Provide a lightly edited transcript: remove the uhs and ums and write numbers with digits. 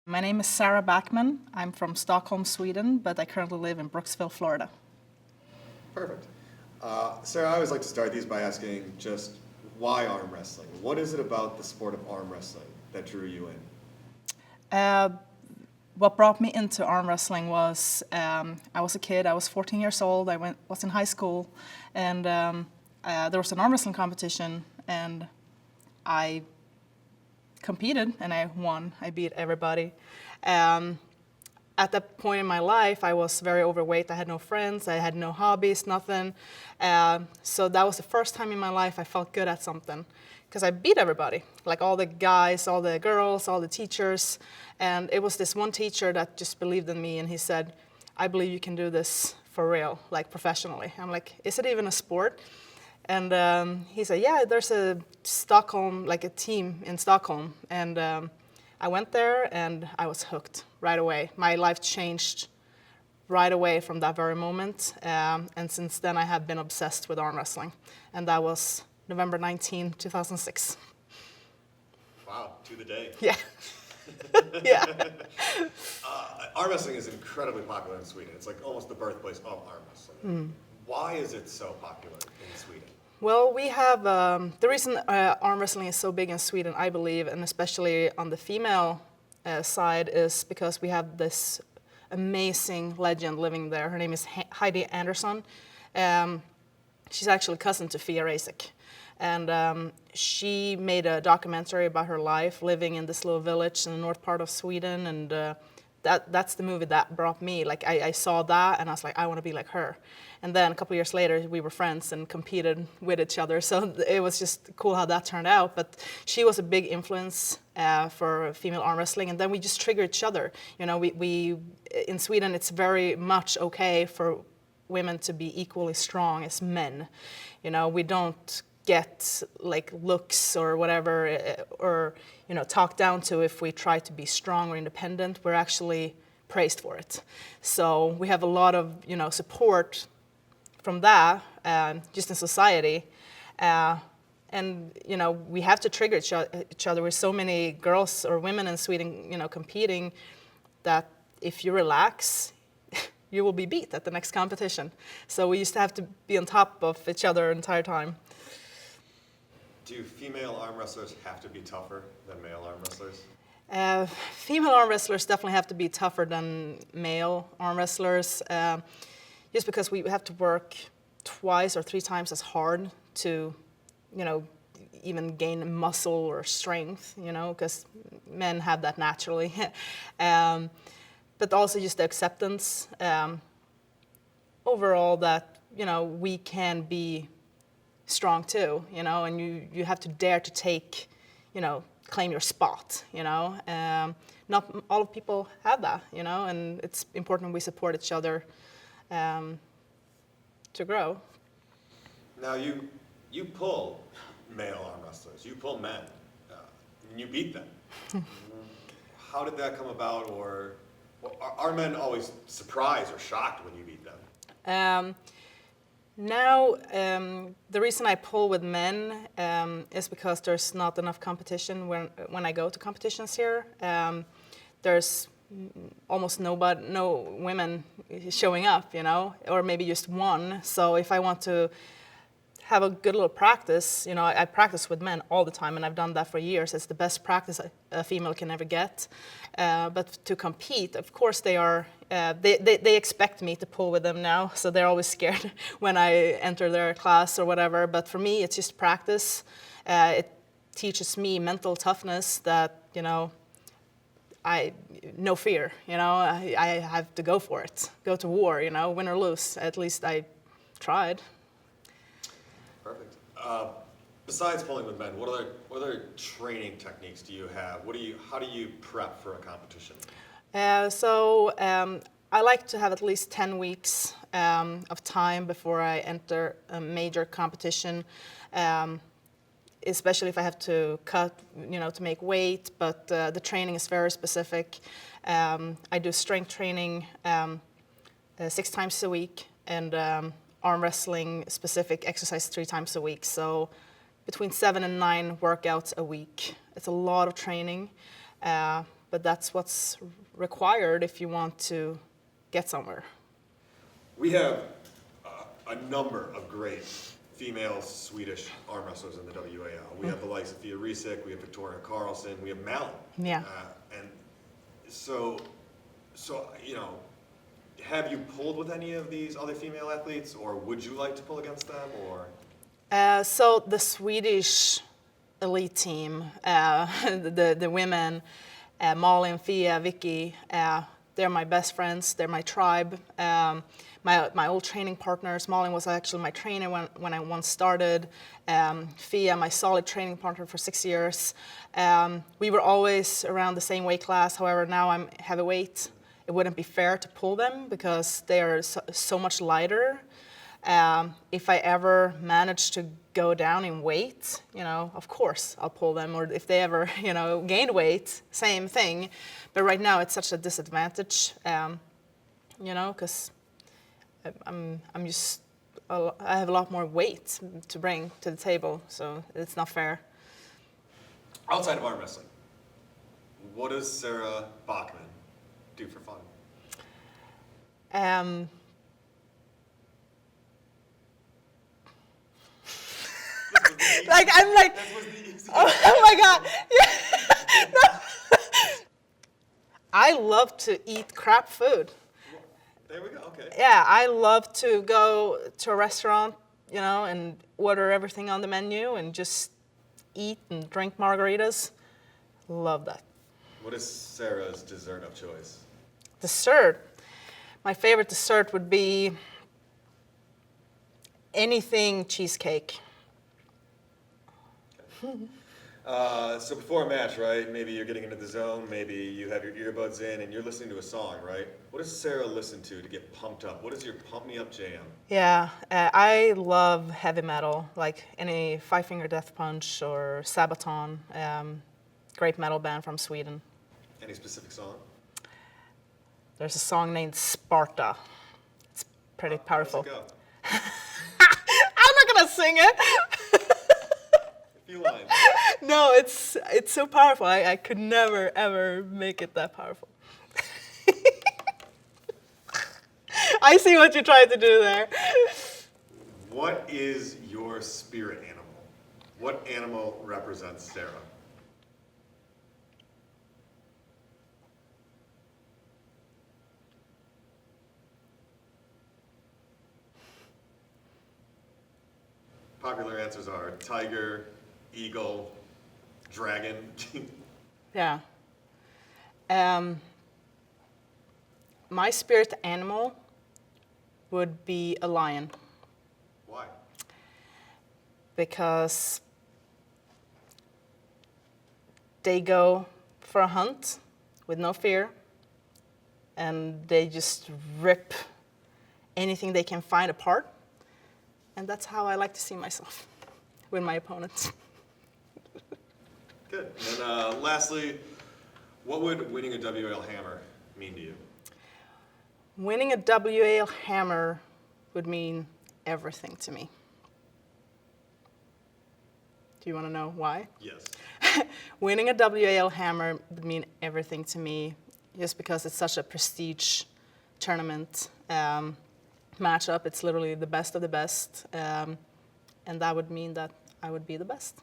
My name is Sarah Backman. I'm from Stockholm, Sweden, but I currently live in Brooksville, Florida. Perfect. Sarah, I always like to start these by asking just why arm wrestling? What is it about the sport of arm wrestling that drew you in? What brought me into arm wrestling was I was a kid. I was 14 years old. Was in high school, and there was an arm wrestling competition, and I competed and I won. I beat everybody. At that point in my life, I was very overweight. I had no friends. I had no hobbies, nothing. So that was the first time in my life I felt good at something, because I beat everybody, like all the guys, all the girls, all the teachers. And it was this one teacher that just believed in me, and he said, "I believe you can do this for real, like professionally." I'm like, "Is it even a sport?" And he said, "Yeah, there's a Stockholm, like a team in Stockholm." And I went there and I was hooked right away. My life changed right away from that very moment. And since then I have been obsessed with arm wrestling. And that was November 19, 2006. Wow, to the day. Yeah. Yeah. Arm wrestling is incredibly popular in Sweden. It's like almost the birthplace of arm wrestling. Why is it so popular in Sweden? Well, we have, the reason arm wrestling is so big in Sweden, I believe, and especially on the female side, is because we have this amazing legend living there. Her name is Heidi Anderson. She's actually cousin to Fia Rasic. And she made a documentary about her life living in this little village in the north part of Sweden. And that's the movie that brought me. Like I saw that and I was like, I want to be like her. And then a couple years later, we were friends and competed with each other. So it was just cool how that turned out. But she was a big influence for female arm wrestling. And then we just triggered each other. You know, we in Sweden, it's very much okay for women to be equally strong as men. You know, we don't get like looks or whatever, or talked down to if we try to be strong or independent. We're actually praised for it. So we have a lot of support from that, just in society, and we have to trigger each other. With so many girls or women in Sweden, competing, that if you relax, you will be beat at the next competition. So we used to have to be on top of each other the entire time. Do female arm wrestlers have to be tougher than male arm wrestlers? Female arm wrestlers definitely have to be tougher than male arm wrestlers, just because we have to work twice or three times as hard to, even gain muscle or strength, because men have that naturally. But also just the acceptance overall that, we can be strong too, and you have to dare to take, claim your spot, not all people have that, and it's important we support each other to grow. Now you pull male arm wrestlers, you pull men, and you beat them. How did that come about, or are men always surprised or shocked when you beat them? Now, the reason I pull with men is because there's not enough competition when I go to competitions here. There's almost no women showing up, or maybe just one. So if I want to have a good little practice, I practice with men all the time, and I've done that for years. It's the best practice a female can ever get. But to compete, of course, they expect me to pull with them now, so they're always scared when I enter their class or whatever. But for me, it's just practice. It teaches me mental toughness that, no fear, I have to go for it, go to war, win or lose. At least I tried. Perfect. Besides pulling with men, what other training techniques do you have? How do you prep for a competition? I like to have at least 10 weeks of time before I enter a major competition, especially if I have to cut, to make weight, but the training is very specific. I do strength training 6 times a week, and arm wrestling specific exercise 3 times a week. So between 7 and 9 workouts a week. It's a lot of training, but that's what's required if you want to get somewhere. We have a number of great female Swedish arm wrestlers in the WAL. We have the likes of Fia Risik, we have Victoria Carlson, we have Malin. Yeah. And so, you know, have you pulled with any of these other female athletes, or would you like to pull against them, or? So the Swedish elite team, the women, Malin, Fia, Vicky, they're my best friends. They're my tribe. My old training partners. Malin was actually my trainer when I once started. Fia, my solid training partner for 6 years. We were always around the same weight class. However, now I'm heavyweight. It wouldn't be fair to pull them because they are so much lighter. If I ever manage to go down in weight, you know, of course I'll pull them. Or if they ever, you know, gain weight, same thing. But right now it's such a disadvantage, you know, because I have a lot more weight to bring to the table, so it's not fair. Outside of arm wrestling, what does Sarah Backman do for fun? Like I'm like, oh my god! Yeah. No. I love to eat crap food. There we go. Okay. Yeah, I love to go to a restaurant, you know, and order everything on the menu and just eat and drink margaritas. Love that. What is Sarah's dessert of choice? Dessert. My favorite dessert would be anything cheesecake. So before a match, right? Maybe you're getting into the zone. Maybe you have your earbuds in and you're listening to a song, right? What does Sarah listen to get pumped up? What is your pump me up jam? Yeah, I love heavy metal, like any Five Finger Death Punch or Sabaton, great metal band from Sweden. Any specific song? There's a song named Sparta. It's pretty powerful. How's it go? I'm not gonna sing it. A few lines. No, it's so powerful. I could never ever make it that powerful. I see what you tried to do there. What is your spirit animal? What animal represents Sarah? Popular answers are tiger, eagle, dragon. Yeah. My spirit animal would be a lion. Why? Because they go for a hunt with no fear, and they just rip anything they can find apart. And that's how I like to see myself with my opponents. Good. And lastly, what would winning a WAL hammer mean to you? Winning a WAL hammer would mean everything to me. Do you want to know why? Yes. Winning a WAL hammer would mean everything to me, just because it's such a prestige tournament matchup. It's literally the best of the best, and that would mean that I would be the best.